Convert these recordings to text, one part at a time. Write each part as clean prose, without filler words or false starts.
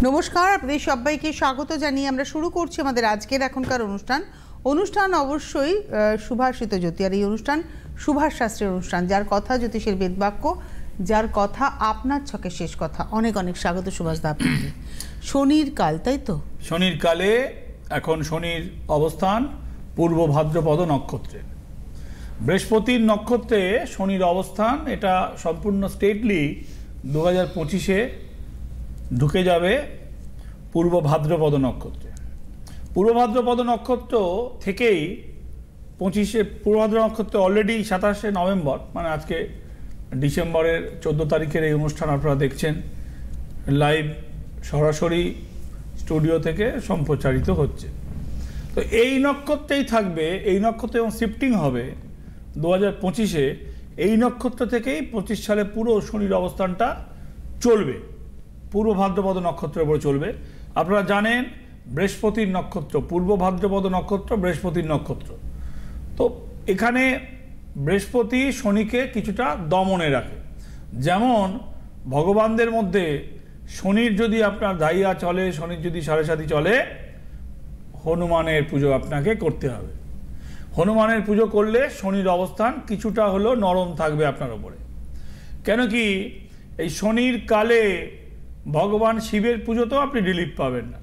নমস্কার, আপনাদের সবাইকে স্বাগত জানিয়ে আমরা শুরু করছি আমাদের আজকের এখনকার অনুষ্ঠান অবশ্যই সুভাষিত জ্যোতি। আর এই অনুষ্ঠান সুভাষ শাস্ত্রীর অনুষ্ঠান, যার কথা জ্যোতিষের বেদবাক্য, যার কথা আপনার ছকে শেষ কথা। অনেক অনেক স্বাগত সুভাষ দা আপনাকে। শনির কাল, তাই তো? শনির কালে এখন শনির অবস্থান পূর্ব ভাদ্রপদ নক্ষত্রে, বৃহস্পতির নক্ষত্রে শনির অবস্থান। এটা সম্পূর্ণ স্টেটলি 2025-এ ঢুকে যাবে পূর্ব ভাদ্রপদ নক্ষত্রে। পূর্ব ভাদ্রপদ নক্ষত্র থেকেই 25-এ পূর্ব ভাদ্র নক্ষত্রে অলরেডি 27শে নভেম্বর, মানে আজকে ডিসেম্বরের 14 তারিখের এই অনুষ্ঠান আপনারা দেখছেন লাইভ, সরাসরি স্টুডিও থেকে সম্প্রচারিত হচ্ছে। তো এই নক্ষত্রেই থাকবে, এই নক্ষত্রে এবং শিফটিং হবে 2025-এ। এই নক্ষত্র থেকেই 25 সালে পুরো শনির অবস্থানটা চলবে, পূর্ব ভাদ্রপদ নক্ষত্রের উপরে চলবে। আপনারা জানেন বৃহস্পতির নক্ষত্র, পূর্ব ভাদ্রপদ নক্ষত্র বৃহস্পতির নক্ষত্র। তো এখানে বৃহস্পতি শনিকে কিছুটা দমনে রাখে। যেমন ভগবানদের মধ্যে শনির যদি আপনার দাইয়া চলে, শনির যদি সাড়ে সাথী চলে, হনুমানের পুজো আপনাকে করতে হবে। হনুমানের পুজো করলে শনির অবস্থান কিছুটা হলো নরম থাকবে আপনার ওপরে। কেন কি এই শনির কালে ভগবান শিবের পুজোতেও আপনি রিলিফ পাবেন না।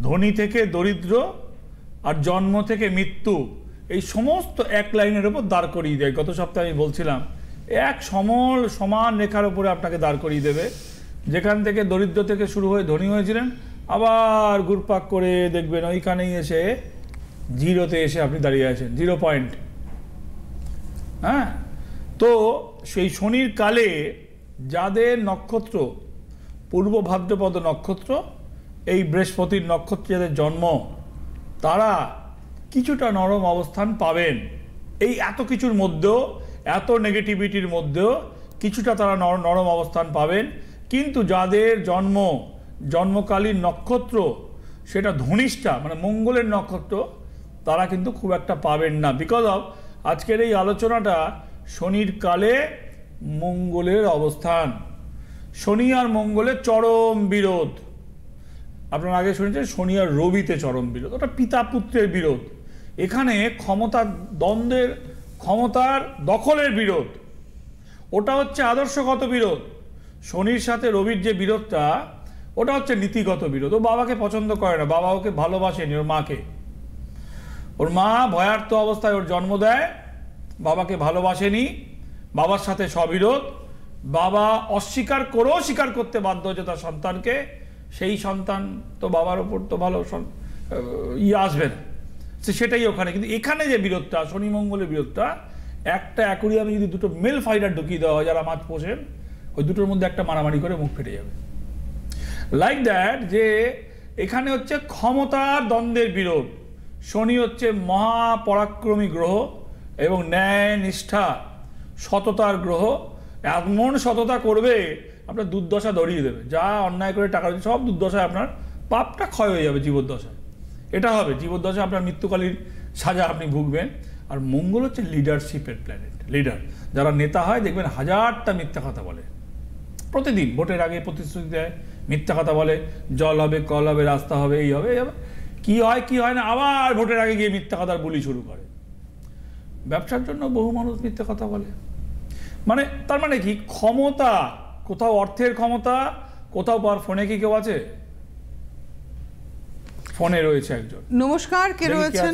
ধনী থেকে দরিদ্র আর জন্ম থেকে মৃত্যু, এই সমস্ত এক লাইনের ওপর দাঁড় করিয়ে দেয়। গত সপ্তাহে আমি বলছিলাম এক সমান রেখার উপরে আপনাকে দাঁড় করিয়ে দেবে। যেখান থেকে দরিদ্র থেকে শুরু হয়ে ধনী হয়েছিলেন, আবার ঘুরপাক করে দেখবেন ওইখানেই এসে জিরোতে এসে আপনি দাঁড়িয়ে আছেন, 0 পয়েন্ট। হ্যাঁ, তো সেই শনির কালে যাদের নক্ষত্র পূর্ব ভাদ্রপদ নক্ষত্র, এই বৃহস্পতির নক্ষত্রে যাদের জন্ম, তারা কিছুটা নরম অবস্থান পাবেন। এই এত কিছুর মধ্যেও, এত নেগেটিভিটির মধ্যেও কিছুটা তারা নরম অবস্থান পাবেন। কিন্তু যাদের জন্মকালীন নক্ষত্র সেটা ধনিষ্ঠা, মানে মঙ্গলের নক্ষত্র, তারা কিন্তু খুব একটা পাবেন না। বিকজ অফ আজকের এই আলোচনাটা শনির কালে মঙ্গলের অবস্থান। শনি আর মঙ্গলের চরম বিরোধ। আপনারা আগে শুনেছেন শনি আর রবিতে চরম বিরোধ, ওটা পিতা পুত্রের বিরোধ। এখানে ক্ষমতার দ্বন্দ্বের, ক্ষমতার দখলের বিরোধ, ওটা হচ্ছে আদর্শগত বিরোধ। শনির সাথে রবির যে বিরোধটা, ওটা হচ্ছে নীতিগত বিরোধ। ও বাবাকে পছন্দ করে না, বাবা ওকে ভালোবাসেনি, ওর মাকে। ওর মা ভয়ার্থ অবস্থায় ওর জন্ম দেয়, বাবাকে ভালোবাসেনি, বাবার সাথে সবিরোধ। বাবা অস্বীকার করেও স্বীকার করতে বাধ্য হয়েছে তার সন্তানকে। সেই সন্তান তো বাবার ওপর তো ভালো আসবে না, সেটাই ওখানে। কিন্তু এখানে যে বিরোধটা, শনি মঙ্গলের বিরোধটা, একটা অ্যাকোরিয়ামে যদি দুটো মেল ফাইটার ঢুকিয়ে দেওয়া হয় যারা মাছ পোষেন, ওই দুটোর মধ্যে একটা মারামারি করে মুখ ফেটে যাবে। লাইক দ্যাট, যে এখানে হচ্ছে ক্ষমতার দ্বন্দ্বের বিরোধ। শনি হচ্ছে মহাপরাক্রমী গ্রহ এবং ন্যায় নিষ্ঠা সততার গ্রহ। এমন সততা করবে আপনার দুর্দশা ধরিয়ে দেবে। যা অন্যায় করে টাকা সব দুর্দশায় আপনার পাপটা ক্ষয় হয়ে যাবে জীবদ্দশায়। এটা হবে জীবদ্দশায় আপনার মৃত্যুকালীন সাজা আপনি ভুগবেন। আর মঙ্গল হচ্ছে লিডারশিপের প্ল্যানেট, লিডার। যারা নেতা হয় দেখবেন হাজারটা মিথ্যা কথা বলে, প্রতিদিন ভোটের আগে প্রতিশ্রুতি দেয়, মিথ্যা কথা বলে, জল হবে, কল হবে, রাস্তা হবে, এই হবে, এই হবে। কি হয় না, আবার ভোটের আগে গিয়ে মিথ্যা কথার বুলি শুরু করে। ব্যবসার জন্য বহু মানুষ মিথ্যা কথা বলে। মানে তার মানে কি, ক্ষমতা, কোথাও অর্থের ক্ষমতা, কোথাও পার। ফোনে কি কেউ আছে? ফোনে রয়েছে একজন। নমস্কার, কে রয়েছেন?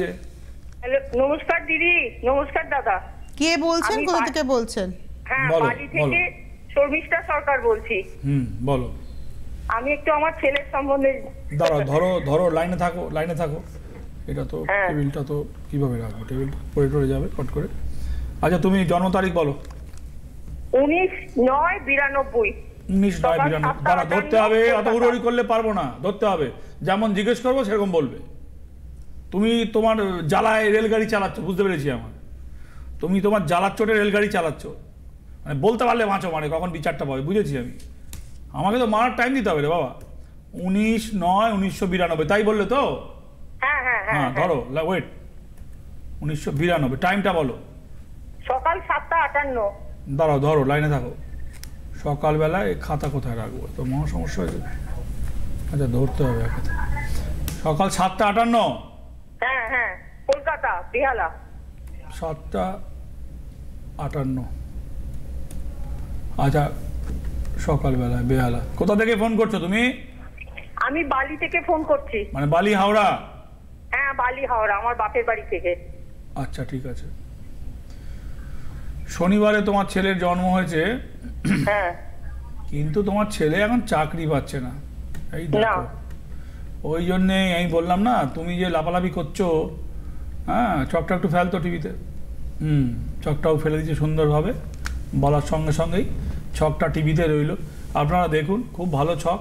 হ্যালো, নমস্কার দিদি। নমস্কার দাদা। কে বলছেন, কোথা থেকে বলছেন? হ্যাঁ, বাড়ি থেকে শর্মিষ্ঠা সরকার বলছি। বলো। আমি একটু আমার ছেলের সম্বন্ধে। ধরো লাইনে থাকো। এটা তো টেবিলটা তো কিভাবে রাখবো, টেবিল পড়ে যাবে কট করে। আচ্ছা, তুমি জন্ম তারিখ বলো। 19/9/92। 19/9/92। দাঁড়া, ধরতে হবে, অত উড়ি করলে পারবো না, ধরতে হবে। যেমন জিজ্ঞেস করবো সেরকম বলবে। তুমি তোমার জ্বালায় রেলগাড়ি চালাচ্ছ, বুঝতে পেরেছি আমার। তুমি তোমার জ্বালার চোটে রেলগাড়ি চালাচ্ছ, মানে বলতে পারলে মাছো মানে কখন বিচারটা পাবে, বুঝেছি আমি। আমাকে তো মারার টাইম দিতে হবে রে বাবা। 19/9/1992, তাই বললে তো? হ্যাঁ, ধরো, ওয়েট। 1992, টাইমটা বলো। সকাল 7টা 58। দাঁড়াও, ধরো, লাইনে থাকো। সকালবেলা এই খাতা কোথায় রাখবো, তো মহা সমস্যা হয়েছে। আচ্ছা, ধরতে হবে একাতে। সকাল 7:58। হ্যাঁ হ্যাঁ, কলকাতা বেহালা। 7:58। আচ্ছা, সকালবেলায় বেহালা। কোথা থেকে ফোন করছো তুমি? আমি বালি থেকে ফোন করছি। মানে বালি হাওড়া? হ্যাঁ, বালি হাওড়া, আমার বাপের বাড়ি থেকে। আচ্ছা, ঠিক আছে। শনিবারে তোমার ছেলের জন্ম হয়েছে, হ্যাঁ, কিন্তু তোমার ছেলে এখন চাকরি পাচ্ছে না। এই না। দেখো, ওই জন্যে আমি বললাম না, তুমি যে লাফালাফি করছো, হ্যাঁ, চকটা একটু ফেলতো টিভিতে। চকটাও ফেলে দিচ্ছে সুন্দরভাবে, বলার সঙ্গে সঙ্গেই ছকটা টিভিতে রইল। আপনারা দেখুন, খুব ভালো ছক।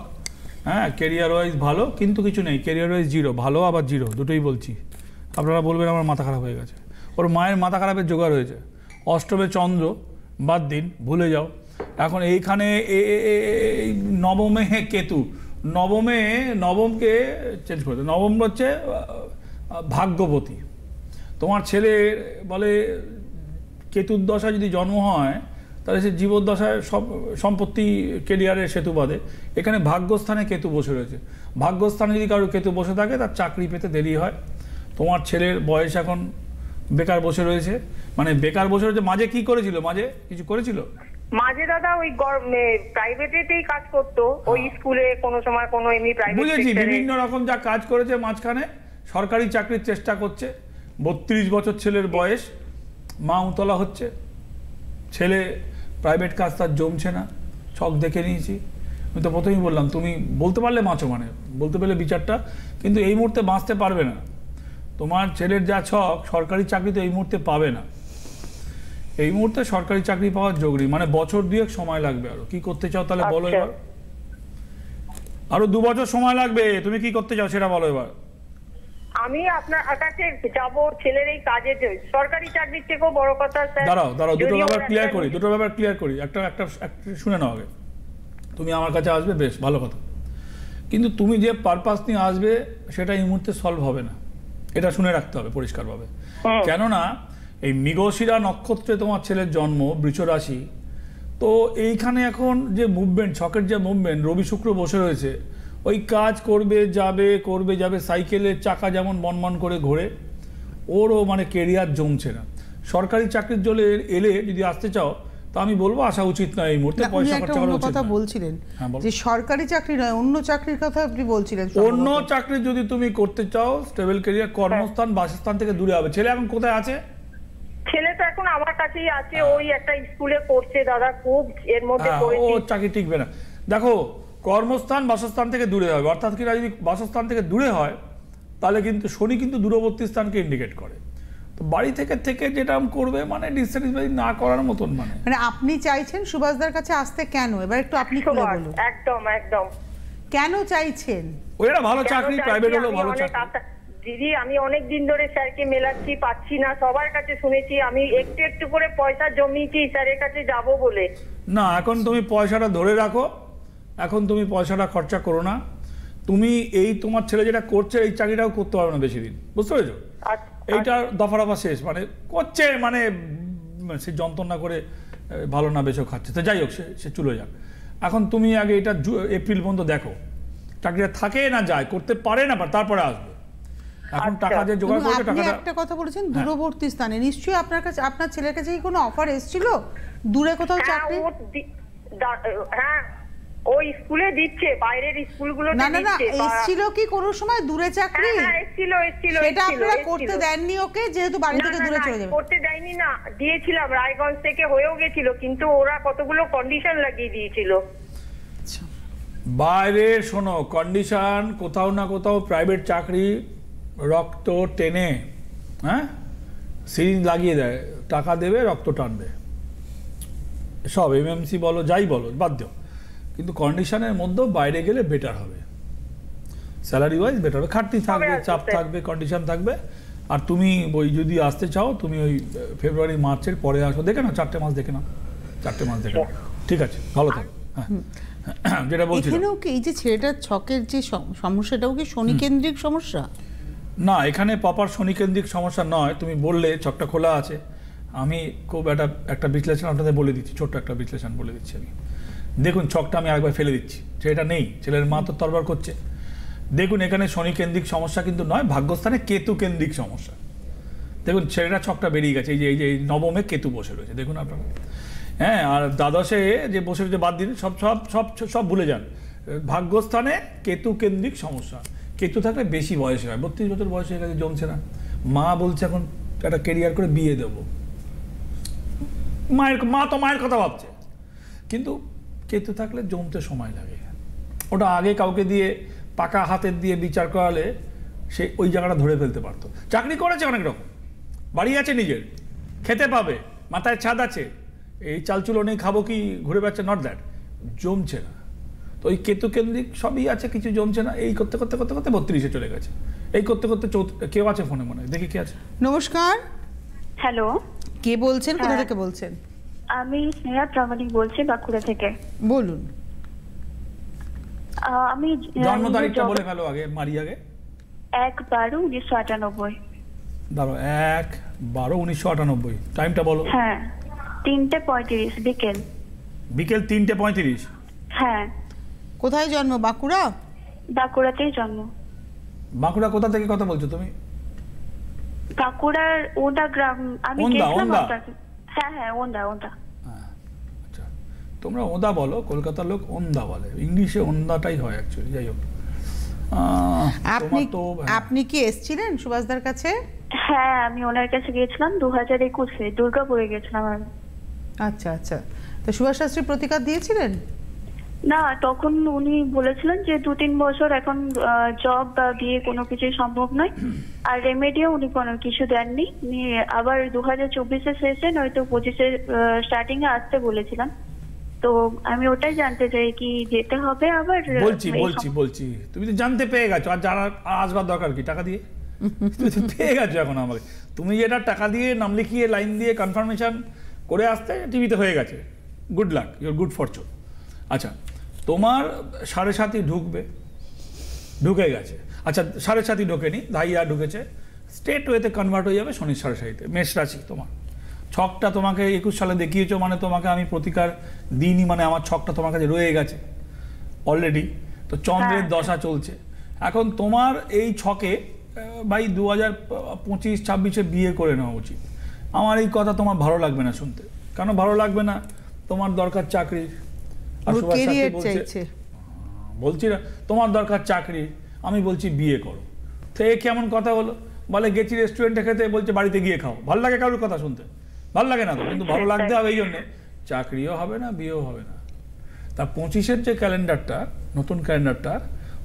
হ্যাঁ, কেরিয়ার ওয়াইজ ভালো, কিন্তু কিছু নেই। কেরিয়ার ওয়াইজ জিরো, ভালো আবার জিরো, দুটোই বলছি। আপনারা বলবেন আমার মাথা খারাপ হয়ে গেছে। ওর মায়ের মাথা খারাপের জোগাড় হয়েছে। অষ্টমে চন্দ্র, বাদ দিন, ভুলে যাও। এখন এইখানে নবমে কেতু, নবমকে চেঞ্জ করে, নবম হচ্ছে ভাগ্যবতী। তোমার ছেলে বলে কেতুর দশা যদি জন্ম হয়, তাহলে সে জীবদ্দশায় সব সম্পত্তি কেরিয়ারের সেতু বাঁধে। এখানে ভাগ্যস্থানে কেতু বসে রয়েছে। ভাগ্যস্থানে যদি কারো কেতু বসে থাকে, তার চাকরি পেতে দেরি হয়। তোমার ছেলের বয়স এখন বেকার বসে রয়েছে। মানে বেকার বসে রয়েছে, মাঝে কি করেছিল? মাঝে কিছু করেছিল? মাঝে দাদা ওই প্রাইভেটেতেই কাজ করতো, ওই স্কুলে কোনো সময় কোনো এমনি প্রাইভেট। বুঝেছি, বিভিন্ন রকম যা কাজ করেছে। মাঝখানে সরকারি চাকরির চেষ্টা করছে। 32 বছর ছেলের বয়স, মা উতলা হচ্ছে। ছেলে প্রাইভেট কাজ তার জমছে না, ছক দেখে নিয়েছি। আমি তো প্রথমেই বললাম, তুমি বলতে পারলে বাঁচো, মানে বলতে পারলে বিচারটা, কিন্তু এই মুহূর্তে বাঁচতে পারবে না। তোমার ছেলের যা ছক, সরকারি চাকরি তো এই মুহূর্তে পাবে না। এই মুহূর্তে সরকারি চাকরি পাওয়ার যোগ নেই, মানে বছর 2 সময় লাগবে। আরো কি করতে চাও তাহলে বলো এবার। আরো 2 বছর সময় লাগবে, তুমি কি করতে চাও সেটা বলো এবার। আমি আপনার কাছে যাব ছেলের এই কাজের সরকারি চাকরির থেকেও বড় কথা স্যার। দাঁড়াও, দুটো ব্যাপার ক্লিয়ার করি। একটা শুনে নাও আগে। তুমি আমার কাছে আসবে, বেশ ভালো কথা, কিন্তু তুমি যে পারপাস নিয়ে আসবে সেটা এই মুহূর্তে সলভ হবে না। এটা শুনে রাখতে হবে পরিষ্কারভাবে। কেননা এই মৃগশিরা নক্ষত্রে তোমার ছেলের জন্ম, বৃষ রাশি। তো এইখানে এখন যে মুভমেন্ট, ছকের যে মুভমেন্ট, রবি শুক্র বসে রয়েছে। ওই কাজ করবে যাবে, সাইকেলের চাকা যেমন বনবন করে ঘোরে, ওরও মানে কেরিয়ার জমছে না। সরকারি চাকরির জন্য এলে যদি আসতে চাও, তো আমি বলবো আসা উচিত নয় এই মুহূর্তে, পয়সা খরচা করা উচিত কথা বলছিলেন না। যে সরকারি চাকরি নয়, অন্য চাকরির কথা আপনি বলছিলেন। অন্য চাকরি যদি তুমি করতে চাও, স্টেবল কেরিয়ার, কর্মস্থান বাসস্থান থেকে দূরে হবে। ছেলে এখন কোথায় আছে? ছেলে তো এখন আমার কাছেই আছে, ওই একটা স্কুলে পড়ছে দাদা, খুব এর মধ্যে পড়েছে। ও চাকরি টিকবে না। দেখো, কর্মস্থান বাসস্থান থেকে দূরে হবে, অর্থাৎ কিনা যদি বাসস্থান থেকে দূরে হয়, তাহলে কিন্তু শনি কিন্তু দূরবর্তী স্থানকে ইন্ডিকেট করে। তো বাড়ি থেকে যেটা করবে, মানে ডিসস্যাটিসফাই না করার মতন। মানে আপনি চাইছেন সুভাষদার কাছে আসতে কেন? এবার একটু আপনি খুলে বলুন। একদম কেন চাইছেন? ওইটা ভালো চাকরি, প্রাইভেট হলো ভালো চাকরি। দিদি, আমি অনেক দিন ধরে স্যারকে মেলাচ্ছি, পাচ্ছি না। সবার কাছে শুনেছি, আমি একটু একটু করে পয়সা জমিয়েছি স্যারের কাছে যাব বলে। না, এখন তুমি পয়সাটা ধরে রাখো, এখন তুমি পয়সাটা খরচা করো না। তুমি এই তোমার ছেলে যেটা করছে, এই চাকরিটাও করতে পারবে না বেশি দিন, বুঝতে পেরেছো? এইটা দফা শেষ, মানে করছে, মানে সে যন্ত্রণা করে ভালো না বেশও খাচ্ছে। তো যাই হোক, সে চলে যাক। এখন তুমি আগে এটা এপ্রিল পর্যন্ত দেখো, চাকরিটা থাকে না যায়, করতে পারে না, তারপরে আসবে। এখন টাকা যে জোগাড় করছে, টাকাটা। একটা কথা বলেছেন দূরবর্তী স্থানে, নিশ্চয়ই আপনার কাছে, আপনার ছেলের কাছে কি কোনো অফার এসেছিল দূরে কোথাও চাকরি? হ্যাঁ, ওই স্কুলে দিচ্ছে, বাইরের স্কুলগুলোতে দিচ্ছে। না, এসেছিল কি কোনো সময় দূরে চাকরি? হ্যাঁ, এসেছিল। সেটা আপনারা করতে দেননি ওকে, যেহেতু বাড়ি থেকে দূরে চলে যাবে? করতে দেয়নি না, দিয়েছিলাম, রায়গঞ্জ থেকে হয়েও গেছিল, কিন্তু ওরা কতগুলো কন্ডিশন লাগিয়ে দিয়েছিল। বাইরে শোনো, কন্ডিশন কোথাও না কোথাও প্রাইভেট চাকরি রক্ত টেনে, হ্যাঁ, সিরিঞ্জ লাগিয়ে দেয়, টাকা দেবে, রক্ত টানবে, সব এমএমসি বলো, যাই বলো, বাধ্য। কিন্তু কন্ডিশনের মধ্যেও বাইরে গেলে বেটার হবে, স্যালারি ওয়াইজ বেটার হবে, খাটনি থাকবে, চাপ থাকবে, কন্ডিশন থাকবে। আর তুমি ওই যদি আসতে চাও, তুমি ওই ফেব্রুয়ারি মার্চের পরে আসো, দেখে নাও, 4টে মাস দেখে নাও, 4টে মাস দেখে নাও, ঠিক আছে, ভালো থাকো। হ্যাঁ, যেটা বলছি, এখানেও কি এই যে ছেলেটার ছকের যে সমস্যাটাও কি শনি কেন্দ্রিক সমস্যা? না, এখানে প্রপার শনিকেন্দ্রিক সমস্যা নয়। তুমি বললে ছকটা খোলা আছে, আমি খুব একটা বিশ্লেষণ আপনাদের বলে দিচ্ছি, ছোট্ট একটা বিশ্লেষণ বলে দিচ্ছি আমি। দেখুন, ছকটা আমি আরেকবার ফেলে দিচ্ছি, সেটা নেই, ছেলের মা তো তরবার করছে। দেখুন এখানে শনি কেন্দ্রিক সমস্যা কিন্তু নয়, ভাগ্যস্থানে কেতু কেন্দ্রিক সমস্যা। দেখুন ছেলেটা ছকটা বেরিয়ে গেছে, এই যে নবমে কেতু বসে রয়েছে দেখুন আপনারা। হ্যাঁ, আর দ্বাদশে যে বসে রয়েছে বাদ দিন, সব সব সব সব ভুলে যান। ভাগ্যস্থানে কেতু কেন্দ্রিক সমস্যা। কেতু থাকলে বেশি বয়সে হয়, 32 বছর বয়স হয়ে গেছে, জমছে না। মা বলছে এখন একটা কেরিয়ার করে বিয়ে দেবো, মা তো মায়ের কথা ভাবছে, কিন্তু কেতু থাকলে জমতে সময় লাগে। ওটা আগে কাউকে দিয়ে পাকা হাতের দিয়ে বিচার করালে সে ওই জায়গাটা ধরে ফেলতে পারতো। চাকরি করেছে অনেক রকম, বাড়ি আছে নিজের, খেতে পাবে, মাথায় ছাদ আছে, এই চালচুলো নেই খাবো কি ঘুরে বেড়াচ্ছে, নট দ্যাট, জমছে না। তো ওই কেতু কেন্দ্রিক সবই আছে, কিছু জমছে না। এই করতে করতে করতে করতে 32-এ চলে গেছে। এই করতে করতে কেউ আছে ফোনে, মনে হয় দেখি কে আছে। নমস্কার, হ্যালো, কে বলছেন, কোথা থেকে বলছেন? আমি স্নেহা প্রামাণিক বলছি, বাঁকুড়া থেকে। বলুন। আমি জন্ম তারিখটা বলে ফেলো আগে, মারি আগে। 1/12/1998। দাঁড়ো, 1/12/1998। টাইমটা বলো। হ্যাঁ, 3:35 বিকেল। বিকেল 3:35। হ্যাঁ। কোথায় জন্ম? বাঁকুড়া? বাঁকুড়াতেই জন্ম। বাঁকুড়া কোথা থেকে কথা বলছো তুমি? বাঁকুড়ার ওন্দা গ্রাম। আমি গেছিলাম আপনাকে। হ্যাঁ হ্যাঁ, ওন্দা। আচ্ছা, তোমরা ওদা বলো, কলকাতার লোক ওন্দা বলে, ইংলিশে ওন্দাটাই হয় অ্যাকচুয়ালি। যাই হোক, আপনি কি এসেছিলেন সুভাষদার কাছে? হ্যাঁ, আমি ওনার কাছে গিয়েছিলাম 2021-এ, দুর্গাপুরে গেছিলাম আমি। আচ্ছা আচ্ছা, তো সুভাষ শাস্ত্রী প্রতিকার দিয়েছিলেন? না, তখন উনি বলেছিলেন যে 2-3 বছর এখন জব বা বিয়ে কোনো কিছুই সম্ভব নয়, আর রেমেডিও উনি কোনো কিছু দেননি। উনি আবার 2024-এর শেষে নয়তো 25-এর স্টার্টিং এ আসতে বলেছিলাম। তো আমি ওটাই জানতে চাই কি যেতে হবে আবার? বলছি তুমি তো জানতে পেয়ে গেছো, আর যারা আসবার দরকার কি টাকা দিয়ে? তুমি তো পেয়ে গেছো এখন আমাকে। তুমি যেটা টাকা দিয়ে নাম লিখিয়ে লাইন দিয়ে কনফার্মেশন করে আসতে টিভিতে হয়ে গেছে, good luck, your good Fortune. আচ্ছা, তোমার 7.5 ঢুকে গেছে। আচ্ছা, 7.5 ঢোকেনি, ধাইয়া ঢুকেছে, স্টেট ওয়েতে কনভার্ট হয়ে যাবে শনির 7.5-তে। মেষ রাশি তোমার ছকটা তোমাকে 21 সালে দেখিয়েছো, মানে তোমাকে আমি প্রতিকার দিইনি, মানে আমার ছকটা তোমার কাছে রয়ে গেছে অলরেডি। তো চন্দ্রের দশা চলছে এখন তোমার এই ছকে, ভাই 2025-26-এ বিয়ে করে নেওয়া উচিত। আমার এই কথা তোমার ভালো লাগবে না শুনতে। কেন ভালো লাগবে না? তোমার দরকার চাকরি, আর বলছি না তোমার দরকার চাকরি, আমি বলছি বিয়ে করো। তো এ কেমন কথা হলো? বলে গেছি রেস্টুরেন্টে খেতে, বলছে বাড়িতে গিয়ে খাও। ভালো লাগে কারোর কথা শুনতে? ভালো লাগে না তো, কিন্তু ভালো লাগতে হবে। এই জন্যে চাকরিও হবে না, বিয়েও হবে না। তা 25-এর যে ক্যালেন্ডারটা, নতুন ক্যালেন্ডারটা,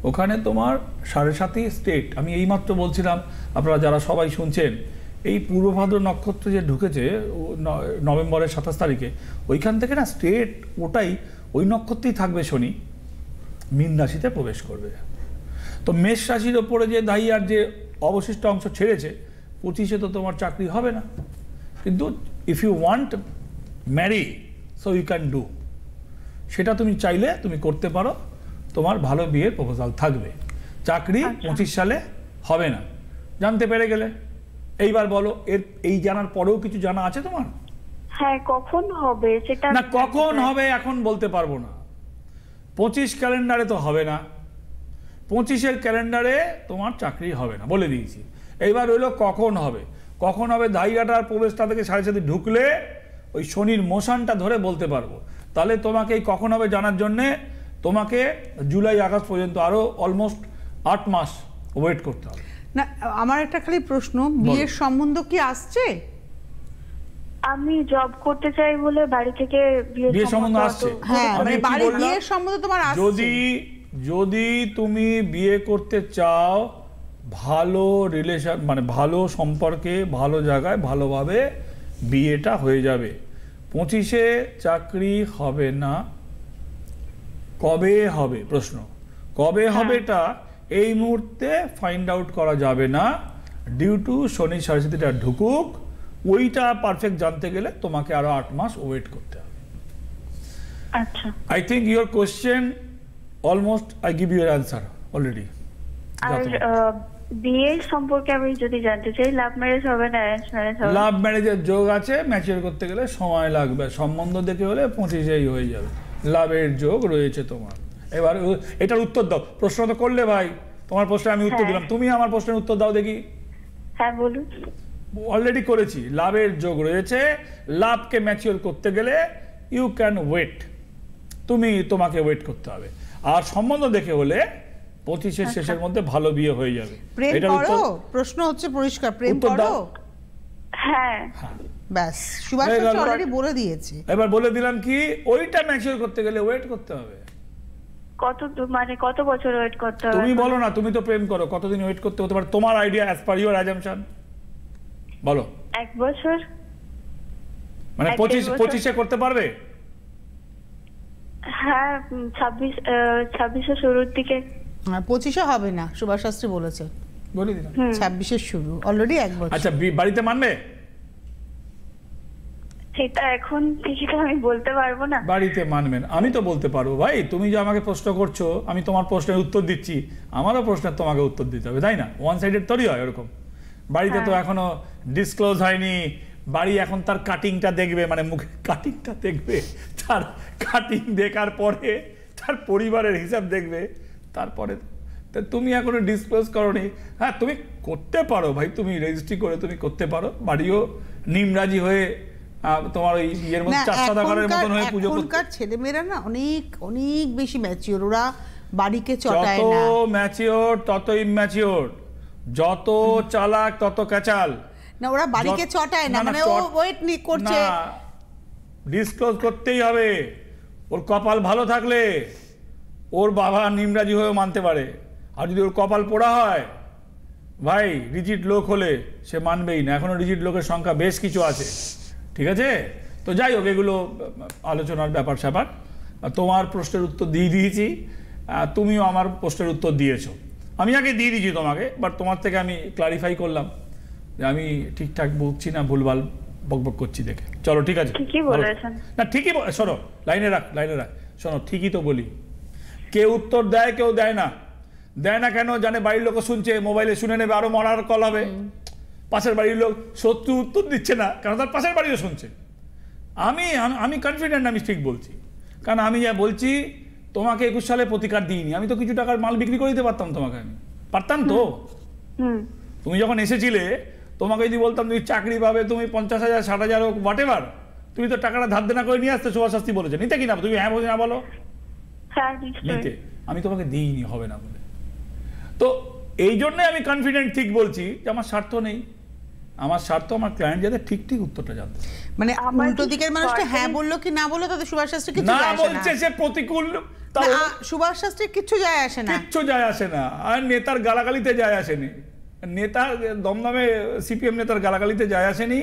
ওখানে তোমার 7.5 স্টেট। আমি এইমাত্র বলছিলাম, আপনারা যারা সবাই শুনছেন, এই পূর্ব ভাদ্র নক্ষত্র যে ঢুকেছে নভেম্বরের 27 তারিখে, ওইখান থেকে না স্টেট ওটাই ওই নক্ষত্রেই থাকবে শনি, মীন রাশিতে প্রবেশ করবে। তো মেষ রাশির ওপরে যে দাইয়ার যে অবশিষ্ট অংশ ছেড়েছে, 25-এ তো তোমার চাকরি হবে না। কিন্তু if you want marry, so you can do, সেটা তুমি চাইলে তুমি করতে পারো। তোমার ভালো বিয়ের প্রপোজাল থাকবে। চাকরি 25 সালে হবে না, জানতে পেরে গেলে। এইবার বলো, এই জানার পরেও কিছু জানা আছে তোমার? হ্যাঁ, কখন হবে সেটা না, কখন হবে এখন বলতে পারবো না। 25 ক্যালেন্ডারে তো হবে না, 25-এর ক্যালেন্ডারে তোমার চাকরি হবে না, বলে দিয়েছি। এইবার হইলো কখন হবে। কখন হবে, দাইয়াটার প্রবেশটা থেকে 7.5 ঢুকলে ওই শনির মোশনটা ধরে বলতে পারবো। তাহলে তোমাকে এই কখন হবে জানার জন্যে তোমাকে জুলাই আগস্ট পর্যন্ত আরো অলমোস্ট 8 মাস ওয়েট করতে হবে। না, আমার একটা খালি প্রশ্ন, বিয়ের সম্বন্ধ কি আসছে? আমি জব করতে চাই বলে বাড়ি থেকে বিয়ের সম্বন্ধ আসছে। হ্যাঁ, মানে বাড়ি বিয়ের সম্বন্ধ তোমার আসছে। যদি তুমি বিয়ে করতে চাও, ভালো রিলেশন, মানে ভালো সম্পর্কে, ভালো জায়গায়, ভালোভাবে বিয়েটা হয়ে যাবে। 25-এ চাকরি হবে না, কবে হবে প্রশ্ন, কবে হবে এটা এই মুহূর্তে ফাইন্ড আউট করা যাবে না, ডিউ টু শনি 7.5-টা ঢুকুক। ওইটা পারফেক্ট জানতে গেলে তোমাকে আরো 8 মাস ওয়েট করতে হবে। আচ্ছা, I think your question almost I give you answer already. আর বিয়ের সম্পর্কে আমি যদি জানতে চাই, লাভ ম্যারেজ হবে না অ্যারেঞ্জ ম্যারেজ হবে? লাভ ম্যারেজের যোগ আছে, ম্যাচিওর করতে গেলে সময় লাগবে। সম্বন্ধ দেখে হলে 25-এই হয়ে যাবে, লাভের যোগ রয়েছে তোমার। এবার এটার উত্তর দাও, প্রশ্ন তো করলে ভাই, তোমার প্রশ্নে আমি উত্তর দিলাম, তুমি আমার প্রশ্নের উত্তর দাও দেখি। হ্যাঁ বলুন। অলরেডি করেছি, লাভের যোগ রয়েছে, লাভকে ম্যাচিওর করতে গেলে ইউ ক্যান ওয়েট, তোমাকে ওয়েট করতে হবে। আর সম্বন্ধ দেখে হলে 25-এর শেষের মধ্যে ভালো বিয়ে হয়ে যাবে। প্রেম করো, প্রশ্ন হচ্ছে পরিষ্কার, প্রেম করো? হ্যাঁ ব্যাস, সুভাষ অলরেডি বলে দিয়েছে। এবার বলে দিলাম কি, ওইটা ম্যাচিওর করতে গেলে ওয়েট করতে হবে। কত বছর ওয়েট করতে হবে? তুমি বলো না, তুমি তো প্রেম করো, কতদিন ওয়েট করতে হতে পারে তোমার idea, as per your assumption বলো। 1 বছর, মানে 25-এ করতে পারবে? হ্যাঁ 26-এর শুরুর দিকে। 25-এ হবে না, সুভাষ শাস্ত্রী বলেছে, বলে দিলাম 26-এর শুরু, অলরেডি 1 বছর। আচ্ছা, বাড়িতে মানবে? সেটা এখন থেকে তো আমি বলতে পারবো না। বাড়িতে মানবেন, আমি তো বলতে পারবো। ভাই তুমি যে আমাকে প্রশ্ন করছো, আমি তোমার প্রশ্নের উত্তর দিচ্ছি, আমারও প্রশ্নের তোমাকে উত্তর দিতে হবে, তাই না? ওয়ান সাইডেড তৈরি হয় এরকম। বাড়িতে তো এখনো ডিসক্লোজ হয়নি, বাড়ি এখন তার কাটিংটা দেখবে, মানে মুখে কাটিংটা দেখবে, তার কাটিং দেখার পরে তার পরিবারের হিসাব দেখবে, তারপরে তুমি এখনো ডিসক্লোজ করোনি। হ্যাঁ তুমি করতে পারো ভাই, তুমি রেজিস্ট্রি করে তুমি করতে পারো, বাড়িও নিমরাজি হয়ে তোমার ওই ইয়ের মধ্যে 4 সদাগরের মতন হয়ে পুজো করতে। এখনকার ছেলেমেয়েরা না অনেক অনেক বেশি ম্যাচিওর, ওরা বাড়িকে চটায় না। যত ম্যাচিওর তত ইম্যাচিওর, যত চালাক তত কাচাল। না, ওরা বাড়িকে চটায় না, মানে ও ওয়েট করছে। ডিসক্লোজ করতেই হবে। ওর কপাল ভালো থাকলে ওর বাবা নিমরাজি হয়েও মানতে পারে, আর যদি ওর কপাল পোড়া হয় ভাই, রিজিড লোক হলে সে মানবেই না। এখনো রিজিড লোকের সংখ্যা বেশ কিছু আছে, ঠিক আছে? তো যাই হোক, এগুলো আলোচনার ব্যাপার স্যাপার। তোমার প্রশ্নের উত্তর দিয়ে দিয়েছি, তুমিও আমার প্রশ্নের উত্তর দিয়েছো। আমি আগে দিয়ে দিয়েছি তোমাকে, বাট তোমার থেকে আমি ক্লারিফাই করলাম যে আমি ঠিকঠাক বলছি না ভুলভাল বকবক করছি দেখে। চলো ঠিক আছে, ঠিকই বলেছেন। না ঠিকই, শোনো লাইনে রাখ, শোনো ঠিকই তো বলি। কেউ উত্তর দেয়, কেউ দেয় না। দেয় না কেন জানে? বাড়ির লোক শুনছে, মোবাইলে শুনে নেবে, আরো মরার কল হবে। পাশের বাড়ির লোক শত্রু উত্তর দিচ্ছে না, কারণ তার পাশের বাড়িও শুনছে। আমি কনফিডেন্ট, আমি ঠিক বলছি, কারণ আমি যা বলছি তোমাকে 21 সালে প্রতিকার দিইনি। আমি তো কিছু টাকার মাল বিক্রি করে দিতে পারতাম তোমাকে, আমি পারতাম তো। তুমি যখন এসেছিলে, তোমাকে যদি বলতাম তুমি চাকরি পাবে, তুমি 50,000 60,000 হোক হোয়াট এভার, তুমি তো টাকাটা ধার দেনা করে নিয়ে আসতে। সুভাষ শাস্ত্রী বলেছে নিতে কিনা, তুমি হ্যাঁ বলো না বলো? নিতে। আমি তোমাকে দিইনি, হবে না বলে। তো এই জন্য আমি কনফিডেন্ট ঠিক বলছি যে আমার স্বার্থ নেই, আমার স্বার্থ আমার ক্লায়েন্ট যাতে ঠিক ঠিক উত্তরটা জানতে। মানে উল্টো দিকের মানুষটা হ্যাঁ বললো কি না বললো তাতে সুভাষ শাস্ত্রী কিছু যায় আসে না। বলছে সে প্রতিকূল, সুভাষ শাস্ত্রী কিছু যায় আসে না, কিচ্ছু যায় আসে না। আর নেতার গালাগালিতে যায় আসেনি, নেতা দমদমে সিপিএম নেতার গালাগালিতে যায় আসেনি।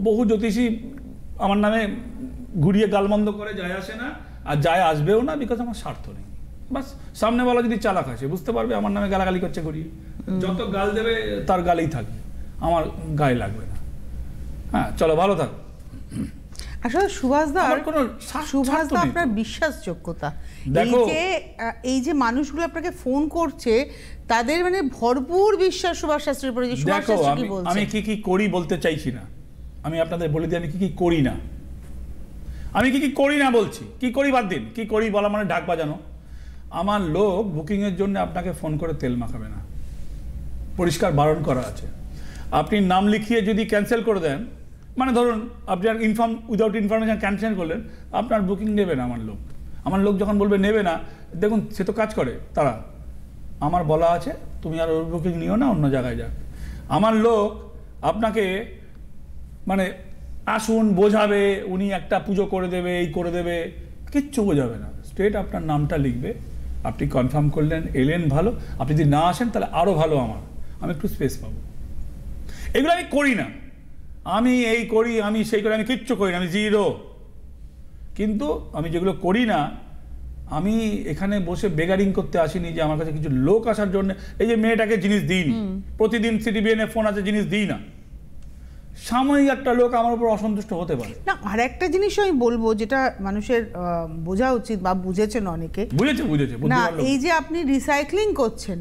বহু জ্যোতিষী আমার নামে ঘুরিয়ে গালমন্দ করে যায় আসে না, আর যায় আসবেও না, বিকজ আমার স্বার্থ নেই। বাস, সামনে বলা যদি চালাক আসে বুঝতে পারবে আমার নামে গালাগালি করছে ঘুরিয়ে, যত গাল দেবে তার গালেই থাকবে, আমার গায়ে লাগবে না। হ্যাঁ চলো, ভালো থাক। আসলে সুভাষদা আপনার বিশ্বাসযোগ্যতা, এই যে মানুষগুলো আপনাকে ফোন করছে তাদের মানে ভরপুর বিশ্বাস সুভাষ শাস্ত্রীর উপরে। দেখো আমি কি কি করি বলতে চাইছি না, আমি আপনাদের বলে দিই আমি কি কি করি না। আমি কি কি করি না বলছি, কি করি বাদ দিন, কি করি বলা মানে ঢাক বাজানো। আমার লোক বুকিং এর জন্য আপনাকে ফোন করে তেল মাখাবে না, পরিষ্কার বারণ করা আছে। আপনি নাম লিখিয়ে যদি ক্যান্সেল করে দেন, মানে ধরুন আপনি আর উইদাউট ইনফরমেশন ক্যান্সেল করলেন, আপনার বুকিং নেবে না আমার লোক। আমার লোক যখন বলবে নেবে না, দেখুন সে তো কাজ করে, তারা আমার বলা আছে তুমি আর ওর বুকিং নিও না, অন্য জায়গায় যাক। আমার লোক আপনাকে মানে আসুন বোঝাবে, উনি একটা পুজো করে দেবে, এই করে দেবে, কিচ্ছু বোঝাবে না। স্ট্রেট আপনার নামটা লিখবে, আপনি কনফার্ম করলেন, এলেন ভালো, আপনি যদি না আসেন তাহলে আরও ভালো, আমি একটু স্পেস পাবো। এগুলো আমি করি না, আমি এই করি, আমি সেই করি, আমি কিচ্ছু করি না, আমি জিরো। কিন্তু আমি যেগুলো করি না, আমি এখানে বসে বেগারিং করতে আসিনি যে আমার কাছে কিছু লোক আসার জন্য। এই যে মেয়েটাকে জিনিস দিইনি, প্রতিদিন সিটিবিএনে ফোন আছে, জিনিস দিই না, সাময়িক একটা লোক আমার উপর অসন্তুষ্ট হতে পারে। না, আর একটা জিনিস আমি বলবো যেটা মানুষের বোঝা উচিত বা বুঝেছেন অনেকে, বুঝেছে না, এই যে আপনি রিসাইক্লিং করছেন,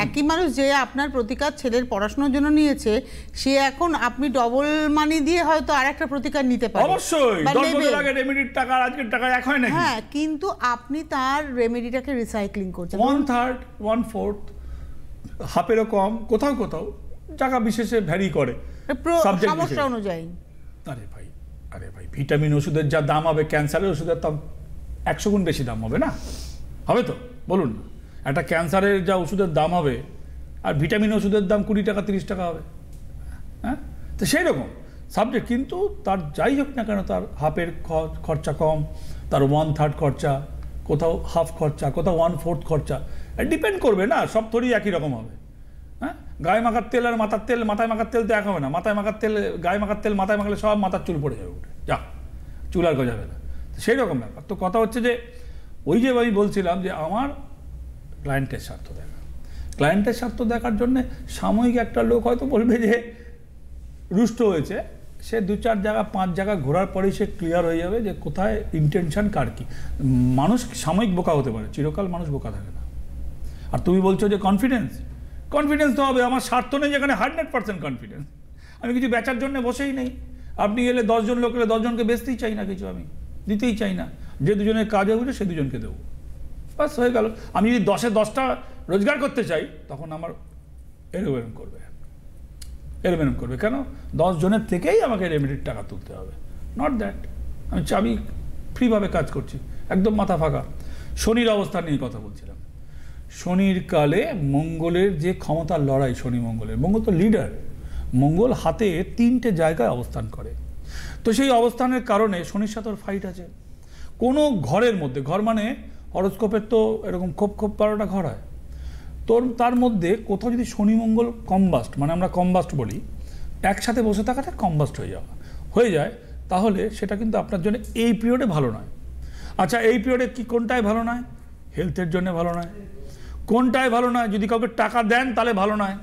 একই মানুষ যে আপনার প্রতিকার ছেলের পড়াশোনার জন্য নিয়েছে, সে এখন আপনি ডবল মানি দিয়ে হয়তো আর একটা প্রতিকার নিতে পারেন। অবশ্যই 10 বছর আগে রেমেডির টাকা আজকের টাকা এক হয় নাকি? হ্যাঁ, কিন্তু আপনি তার রেমেডিটাকে রিসাইক্লিং করছেন 1/3 1/4 হাফেরও কম, কোথাও কোথাও জায়গা বিশেষে ভ্যারি করে সমস্যা অনুযায়ী। আরে ভাই ভিটামিন ওষুধের যা দাম হবে, ক্যান্সারের ওষুধের দাম 100 গুণ বেশি দাম হবে না? হবে তো, বলুন না। একটা ক্যান্সারের যা ওষুধের দাম হবে আর ভিটামিন ওষুধের দাম 20 টাকা 30 টাকা হবে। হ্যাঁ, তো সেই রকম সাবজেক্ট। কিন্তু তার যাই হোক না কেন, তার হাফের খরচা কম, তার 1/3 খরচা, কোথাও হাফ খরচা, কোথাও 1/4 খরচা, ডিপেন্ড করবে না, সব থোড়ি একই রকম হবে। হ্যাঁ, গায়ে মাখার তেল আর মাথার তেল, মাথায় মাখার তেল তো এক হবে না। মাথায় মাখার তেল, গায়ে মাখার তেল মাথায় মাখলে সব মাথার চুল পড়ে যাবে, উঠে যা চুল আর গজাবে না। সেই রকম ব্যাপার। তো কথা হচ্ছে যে ওই যে আমি বলছিলাম যে আমার ক্লায়েন্টের স্বার্থ দেখা, ক্লায়েন্টের স্বার্থ দেখার জন্য সাময়িক একটা লোক হয়তো বলবে যে রুষ্ট হয়েছে, সে 2-4 জায়গা 5 জায়গা ঘোরার পরেই সে ক্লিয়ার হয়ে যাবে যে কোথায় ইন্টেনশন কার কি। মানুষ সাময়িক বোকা হতে পারে, চিরকাল মানুষ বোকা থাকে না। আর তুমি বলছো যে কনফিডেন্স তো হবে, আমার স্বার্থ নেই যেখানে 100% কনফিডেন্স। আমি কিছু বেচার জন্য বসেই নেই। আপনি এলে 10 জন লোক এলে 10 জনকে বেচতেই চাই না, কিছু আমি দিতেই চাই না। যে দুজনের কাজে উঠে সে দুজনকে দেবো, বাস হয়ে গেল। আমি যদি 10-এ 10টা রোজগার করতে চাই, তখন আমার এরোবেরম করবে। কেন? 10 জনের থেকেই আমাকে রেমেডির টাকা তুলতে হবে, নট দ্যাট আমি ফ্রিভাবে কাজ করছি, একদম মাথা ফাঁকা। শনির অবস্থা নিয়ে কথা বলছিলাম। শনির কালে মঙ্গলের যে ক্ষমতার লড়াই, শনি মঙ্গলের, মঙ্গল তো লিডার, মঙ্গল হাতে 3টে জায়গায় অবস্থান করে। তো সেই অবস্থানের কারণে শনির সাথে ফাইট আছে কোনো ঘরের মধ্যে। ঘর মানে হরোস্কোপের তো এরকম খোপ 12টা ঘর হয়, তার মধ্যে কোথাও যদি শনি মঙ্গল কম্বাস্ট, মানে আমরা কম্বাস্ট বলি, একসাথে বসে থাকাটা কম্বাস্ট হয়ে যায়, তাহলে সেটা কিন্তু আপনার জন্য এই পিরিয়ডে ভালো নয়। আচ্ছা, এই পিরিয়ডে কোনটায় ভালো নয়? হেলথের জন্য ভালো নয়। কোনটায় ভালো নয়? যদি কাউকে টাকা দেন তাহলে ভালো নয়।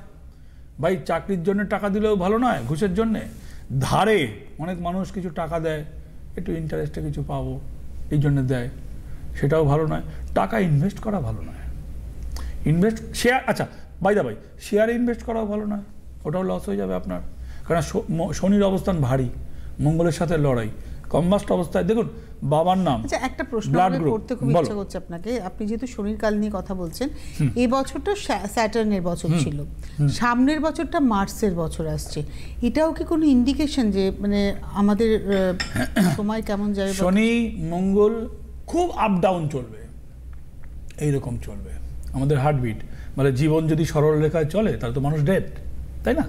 ভাই, চাকরির জন্য টাকা দিলেও ভালো নয়, ঘুষের জন্যে। ধারে অনেক মানুষ কিছু টাকা দেয়, একটু ইন্টারেস্টে কিছু পাবো এই জন্য দেয়, সেটাও ভালো নয়। টাকা ইনভেস্ট করা ভালো নয়। শেয়ার, আচ্ছা বাই দা ভাই, শেয়ারে ইনভেস্ট করাও ভালো নয়, ওটাও লস হয়ে যাবে আপনার। কারণ শনির অবস্থান ভারী, মঙ্গলের সাথে লড়াই, কম্বাস্ট অবস্থায়। দেখুন বাবার নাম। আচ্ছা, একটা প্রশ্ন করতে খুব ইচ্ছা করছে আপনাকে। আপনি যেহেতু শনির কাল নিয়ে কথা বলছেন, এই বছরটা স্যাটার্নের বছর ছিল, সামনের বছরটা মার্সের বছর আসছে, এটাও কি কোনো ইন্ডিকেশন যে মানে আমাদের সময় কেমন যাবে? শনি মঙ্গল খুব আপ ডাউন চলবে, এইরকম চলবে আমাদের হার্টবিট। মানে জীবন যদি সরল রেখায় চলে তাহলে তো মানুষ ডেড, তাই না?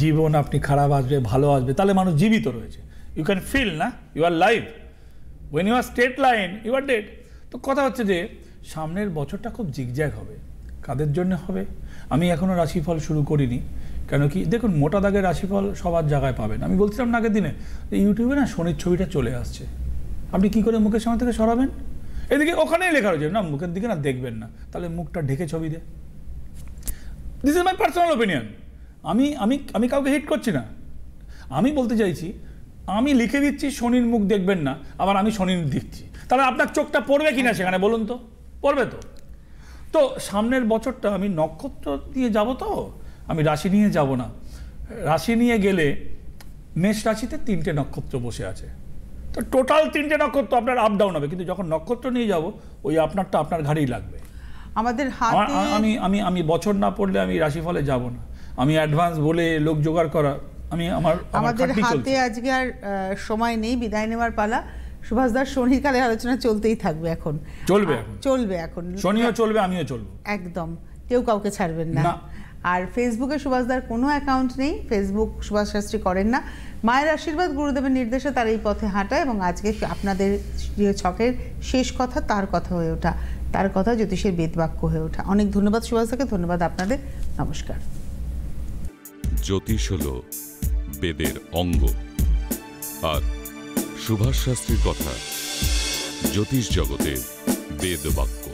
জীবন আপনি খারাপ আসবে ভালো আসবে, তাহলে মানুষ জীবিত রয়েছে। ইউ ক্যান ফিল না, you are live. When you are straight line, you are dead. তো কথা হচ্ছে যে সামনের বছরটা খুব জিগজ্যাগ হবে। কাদের জন্য হবে? আমি এখনও রাশিফল শুরু করিনি, কেন কি দেখুন, মোটা দাগের রাশিফল সবার জায়গায় পাবেন। আমি বলছিলাম না আগের দিনে, ইউটিউবে না শনির ছবিটা চলে আসছে, আপনি কি করে মুখের সামনে থেকে সরাবেন? এদিকে ওখানেই লেখা রয়েছে না, মুখের দিকে না দেখবেন না, তাহলে মুখটা ঢেকে ছবি দে। This is my personal opinion. আমি কাউকে হিট করছি না, আমি বলতে চাইছি আমি লিখে দিচ্ছি শনির মুখ দেখবেন না, আবার আমি শনির দিচ্ছি, তাহলে আপনার চোখটা পড়বে কিনা সেখানে বলুন তো? পড়বে তো। তো সামনের বছরটা আমি নক্ষত্র দিয়ে যাব, তো আমি রাশি নিয়ে যাব না। রাশি নিয়ে গেলে মেষ রাশিতে 3টে নক্ষত্র বসে আছে, তো টোটাল 3টে নক্ষত্র আপনার আপ ডাউন হবে, কিন্তু যখন নক্ষত্র নিয়ে যাব ওই আপনারটা আপনার ঘাড়েই লাগবে। আমাদের হাতে আমি বছর না পড়লে আমি রাশিফলে যাব না। আমি অ্যাডভান্স বলে লোক জোগাড় করা, আমাদের হাতে আজকে আর সময় নেই, বিদায় নেওয়ার পালা। সুভাষ দাস, শনির কালে আলোচনা চলতেই থাকবে, এখন চলবে এখন শনিও চলবে, আমিও চলবো, একদম কেউ কাউকে ছাড়বেন না। আর ফেসবুকে সুভাষদার কোনো অ্যাকাউন্ট নেই, ফেসবুক সুভাষ শাস্ত্রী করেন না। মায়ের আশীর্বাদ, গুরুদেবের নির্দেশে তার এই পথে হাঁটা, এবং আজকে আপনাদের যে ছকের শেষ কথা তার কথা হয়ে ওঠা, তার কথা জ্যোতিষের বেদবাক্য হয়ে ওঠা। অনেক ধন্যবাদ সুভাষদাকে, ধন্যবাদ আপনাদের, নমস্কার। জ্যোতিষ হলো বেদের অঙ্গ, আর সুভাষ শাস্ত্রীর কথা জ্যোতিষ জগতে বেদবাক্য।